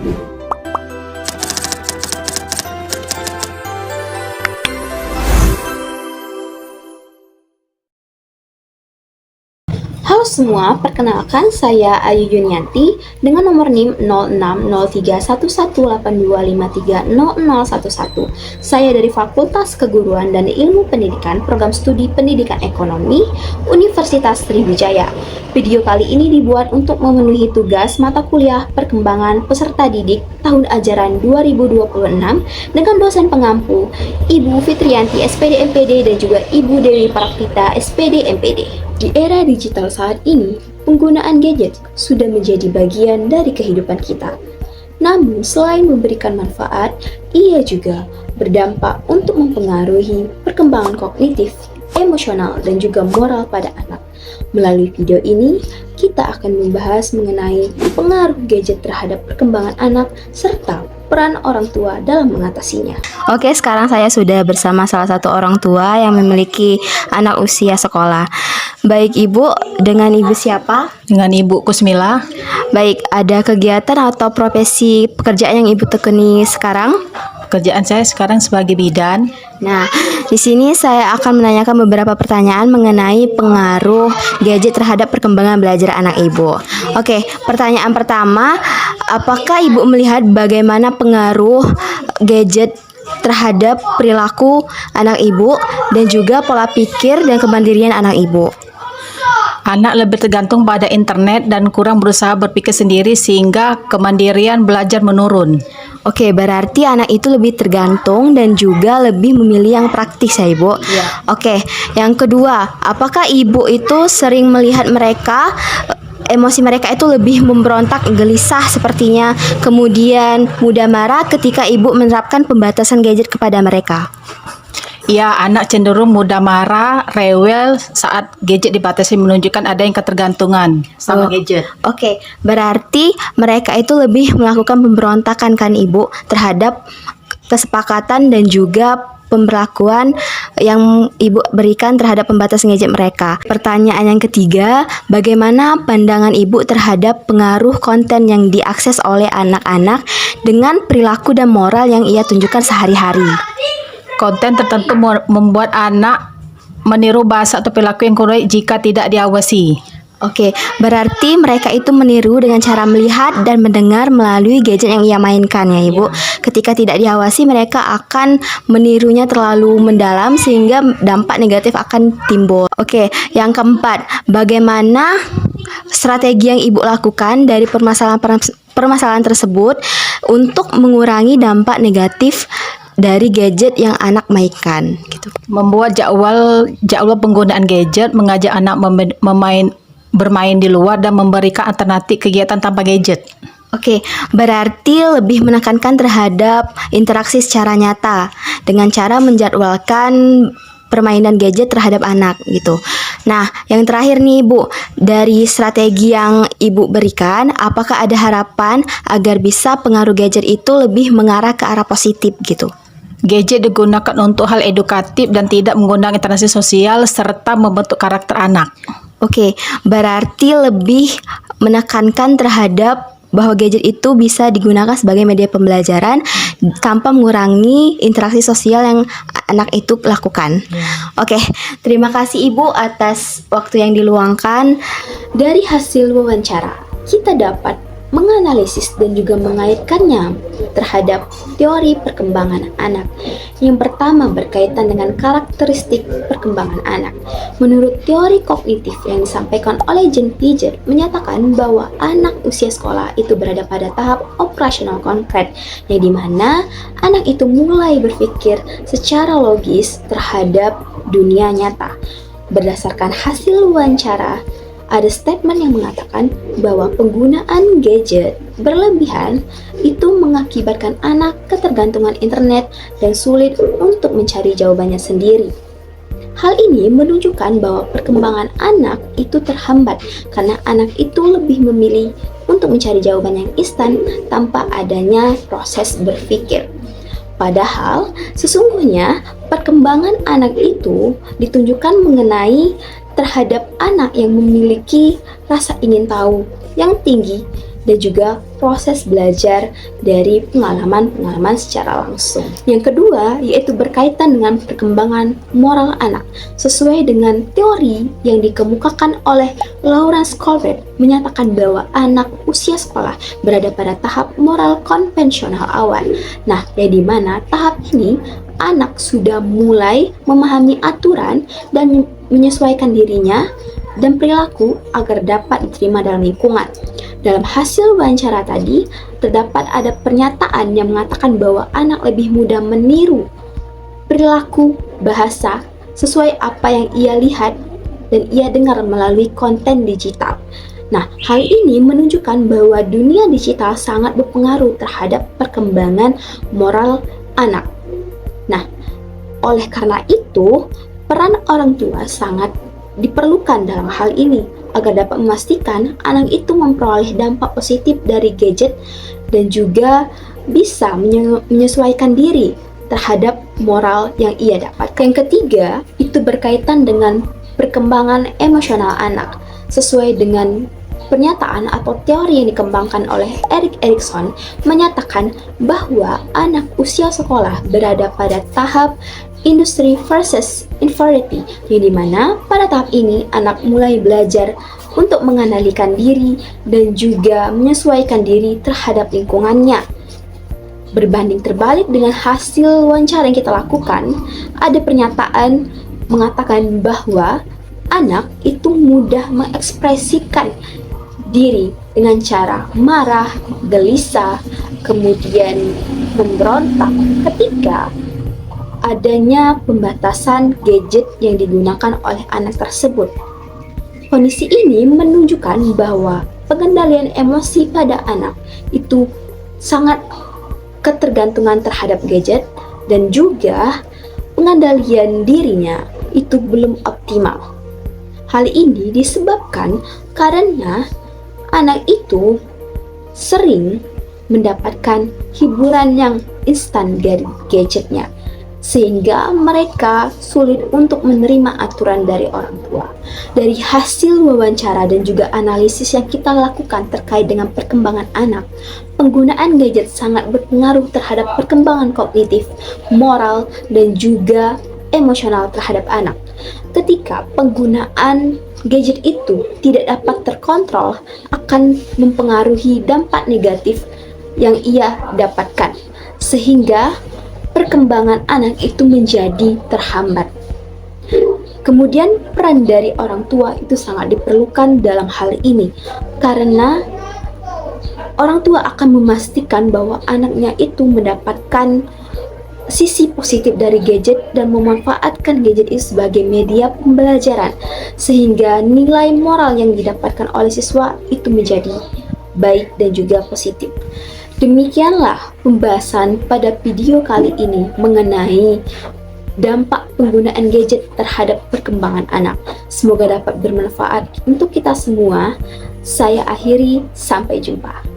Halo semua, perkenalkan saya Ayu Yunianti dengan nomor NIM 06031182530011. Saya dari Fakultas Keguruan dan Ilmu Pendidikan Program Studi Pendidikan Ekonomi Universitas Sriwijaya. Video kali ini dibuat untuk memenuhi tugas mata kuliah perkembangan peserta didik tahun ajaran 2026 dengan dosen pengampu Ibu Fitriyanti SPD MPD dan juga Ibu Dewi Praktita SPD MPD. Di era digital saat ini, penggunaan gadget sudah menjadi bagian dari kehidupan kita. Namun, selain memberikan manfaat, ia juga berdampak untuk mempengaruhi perkembangan kognitif, emosional, dan juga moral pada anak. Melalui video ini, kita akan membahas mengenai pengaruh gadget terhadap perkembangan anak serta peran orang tua dalam mengatasinya. Oke, sekarang saya sudah bersama salah satu orang tua yang memiliki anak usia sekolah. Baik Ibu, dengan Ibu siapa? Dengan Ibu Kusmila. Baik, ada kegiatan atau profesi pekerjaan yang Ibu tekuni sekarang? Pekerjaan saya sekarang sebagai bidan. Nah, di sini saya akan menanyakan beberapa pertanyaan mengenai pengaruh gadget terhadap perkembangan belajar anak Ibu. Oke, pertanyaan pertama, apakah Ibu melihat bagaimana pengaruh gadget terhadap perilaku anak Ibu dan juga pola pikir dan kemandirian anak Ibu? Anak lebih tergantung pada internet dan kurang berusaha berpikir sendiri sehingga kemandirian belajar menurun. Oke, berarti anak itu lebih tergantung dan juga lebih memilih yang praktis ya Ibu. Ya. Oke, yang kedua, apakah Ibu itu sering melihat mereka emosi mereka itu lebih memberontak, gelisah sepertinya, kemudian mudah marah ketika Ibu menerapkan pembatasan gadget kepada mereka? Ya, anak cenderung mudah marah, rewel saat gadget dibatasi, menunjukkan ada yang ketergantungan sama gadget. Oke, berarti mereka itu lebih melakukan pemberontakan kan Ibu terhadap kesepakatan dan juga pemberlakuan yang Ibu berikan terhadap pembatasan gadget mereka. Pertanyaan yang ketiga, bagaimana pandangan Ibu terhadap pengaruh konten yang diakses oleh anak-anak dengan perilaku dan moral yang ia tunjukkan sehari-hari? Konten tertentu membuat anak meniru bahasa atau perilaku yang kurang jika tidak diawasi. Oke, berarti mereka itu meniru dengan cara melihat dan mendengar melalui gadget yang ia mainkan ya Ibu. Ketika tidak diawasi, mereka akan menirunya terlalu mendalam sehingga dampak negatif akan timbul. Oke, yang keempat, bagaimana strategi yang Ibu lakukan dari permasalahan tersebut untuk mengurangi dampak negatif dari gadget yang anak mainkan gitu? Membuat jadwal penggunaan gadget, mengajak anak bermain di luar dan memberikan alternatif kegiatan tanpa gadget. Oke, berarti lebih menekankan terhadap interaksi secara nyata dengan cara menjadwalkan permainan gadget terhadap anak gitu. Nah, yang terakhir nih Bu, dari strategi yang Ibu berikan, apakah ada harapan agar bisa pengaruh gadget itu lebih mengarah ke arah positif gitu? Gadget digunakan untuk hal edukatif dan tidak menggunakan interaksi sosial serta membentuk karakter anak. Oke, berarti lebih menekankan terhadap bahwa gadget itu bisa digunakan sebagai media pembelajaran tanpa mengurangi interaksi sosial yang anak itu lakukan. Oke, terima kasih Ibu atas waktu yang diluangkan. Dari hasil wawancara, kita dapat menganalisis dan juga mengaitkannya terhadap teori perkembangan anak. Yang pertama berkaitan dengan karakteristik perkembangan anak. Menurut teori kognitif yang disampaikan oleh Jean Piaget menyatakan bahwa anak usia sekolah itu berada pada tahap operasional konkret, yang dimana anak itu mulai berpikir secara logis terhadap dunia nyata. Berdasarkan hasil wawancara, ada statement yang mengatakan bahwa penggunaan gadget berlebihan itu mengakibatkan anak ketergantungan internet dan sulit untuk mencari jawabannya sendiri. Hal ini menunjukkan bahwa perkembangan anak itu terhambat karena anak itu lebih memilih untuk mencari jawaban yang instan tanpa adanya proses berpikir. Padahal sesungguhnya perkembangan anak itu ditunjukkan mengenai terhadap anak yang memiliki rasa ingin tahu yang tinggi dan juga proses belajar dari pengalaman-pengalaman secara langsung. Yang kedua, yaitu berkaitan dengan perkembangan moral anak. Sesuai dengan teori yang dikemukakan oleh Lawrence Colbert, menyatakan bahwa anak usia sekolah berada pada tahap moral konvensional awal. Nah, yang dimana tahap ini anak sudah mulai memahami aturan dan menyesuaikan dirinya dan perilaku agar dapat diterima dalam lingkungan. Dalam hasil wawancara tadi, terdapat ada pernyataan yang mengatakan bahwa anak lebih mudah meniru perilaku bahasa sesuai apa yang ia lihat dan ia dengar melalui konten digital. Nah, hal ini menunjukkan bahwa dunia digital sangat berpengaruh terhadap perkembangan moral anak. Nah, oleh karena itu, peran orang tua sangat diperlukan dalam hal ini agar dapat memastikan anak itu memperoleh dampak positif dari gadget dan juga bisa menyesuaikan diri terhadap moral yang ia dapat. Yang ketiga, itu berkaitan dengan perkembangan emosional anak. Sesuai dengan pernyataan atau teori yang dikembangkan oleh Erik Erikson, menyatakan bahwa anak usia sekolah berada pada tahap industry versus inferiority, yang dimana pada tahap ini anak mulai belajar untuk mengendalikan diri dan juga menyesuaikan diri terhadap lingkungannya. Berbanding terbalik dengan hasil wawancara yang kita lakukan, ada pernyataan mengatakan bahwa anak itu mudah mengekspresikan diri dengan cara marah, gelisah, kemudian memberontak ketika adanya pembatasan gadget yang digunakan oleh anak tersebut. Kondisi ini menunjukkan bahwa pengendalian emosi pada anak itu sangat ketergantungan terhadap gadget dan juga pengendalian dirinya itu belum optimal. Hal ini disebabkan karena anak itu sering mendapatkan hiburan yang instan dari gadgetnya, sehingga mereka sulit untuk menerima aturan dari orang tua. Dari hasil wawancara dan juga analisis yang kita lakukan terkait dengan perkembangan anak, penggunaan gadget sangat berpengaruh terhadap perkembangan kognitif, moral, dan juga emosional terhadap anak. Ketika penggunaan gadget itu tidak dapat terkontrol, akan mempengaruhi dampak negatif yang ia dapatkan, sehingga perkembangan anak itu menjadi terhambat. Kemudian peran dari orang tua itu sangat diperlukan dalam hal ini, karena orang tua akan memastikan bahwa anaknya itu mendapatkan sisi positif dari gadget dan memanfaatkan gadget itu sebagai media pembelajaran, sehingga nilai moral yang didapatkan oleh siswa itu menjadi baik dan juga positif. Demikianlah pembahasan pada video kali ini mengenai dampak penggunaan gadget terhadap perkembangan anak. Semoga dapat bermanfaat untuk kita semua. Saya akhiri, sampai jumpa.